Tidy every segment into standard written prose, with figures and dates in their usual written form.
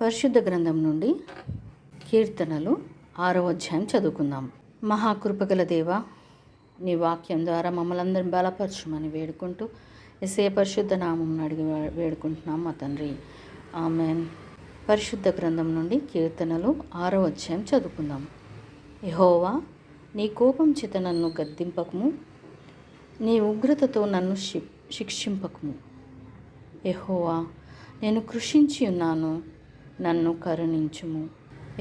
పరిశుద్ధ గ్రంథం నుండి కీర్తనలు 6వ అధ్యాయం చదువుకుందాం. మహాకృపగల దేవ, నీ వాక్యం ద్వారా మమ్మల్ని అందరిని బలపరచుమని వేడుకుంటూ యేసయ్య పరిశుద్ధ నామం అడిగి వేడుకుంటున్నాం మా తండ్రి, ఆమెన్. పరిశుద్ధ గ్రంథం నుండి కీర్తనలు 6వ అధ్యాయం చదువుకుందాం. యెహోవా, నీ కోపం చేత నన్ను గద్దింపకము, నీ ఉగ్రతతో నన్ను శిక్షింపకము. యెహోవా, నేను కృషించి ఉన్నాను, నన్ను కరుణించుము.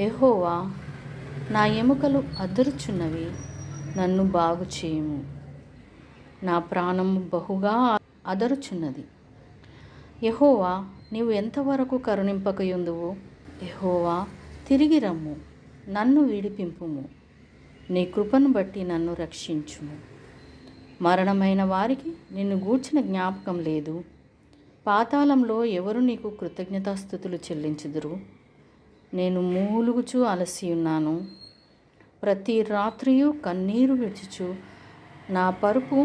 యెహోవా, నా ఎముకలు అదరుచున్నవి, నన్ను బాగు చేయుము. నా ప్రాణము బహుగా అదరుచున్నది. యెహోవా, నీవు ఎంతవరకు కరుణింపకయుందువు? యెహోవా, తిరిగి రమ్ము, నన్ను విడిపింపుము. నీ కృపను బట్టి నన్ను రక్షించుము. మరణమైన వారికి నిన్ను గూర్చిన జ్ఞాపకం లేదు. పాతాళంలో ఎవరు నీకు కృతజ్ఞతాస్తుతులు చెల్లించుదురు? నేను మూలుగుచూ అలసి ఉన్నాను. ప్రతి రాత్రియు కన్నీరు విడుచుచు నా పరుపు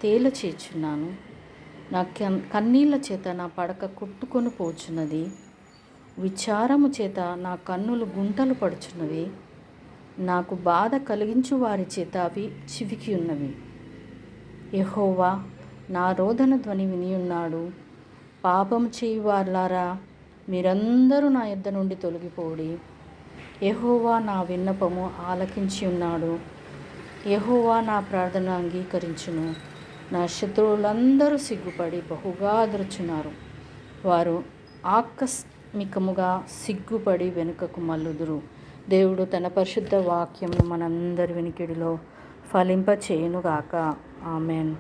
తేలచేచున్నాను. నా కన్నీళ్ల చేత నా పడక కొట్టుకొని పోచున్నది. విచారము చేత నా కన్నులు గుంటలు పడుచున్నవి. నాకు బాధ కలిగించు వారి చేత అవి చివికి ఉన్నవి. యెహోవా, నా రోదన ధ్వని వినియున్నాడు. పాపం చేయువారులారా, మీరందరూ నా యొద్ద నుండి తొలగిపోడి. యెహోవా నా విన్నపము ఆలకించి ఉన్నాడు. యెహోవా నా ప్రార్థన అంగీకరించును. నా శత్రువులందరూ సిగ్గుపడి బహుగా అదరుచున్నారు. వారు ఆకస్మికముగా సిగ్గుపడి వెనుకకు మల్లుదురు. దేవుడు తన పరిశుద్ధ వాక్యమును మనందరి వినికిడిలో ఫలింపచేయునుగాక. ఆమెన్.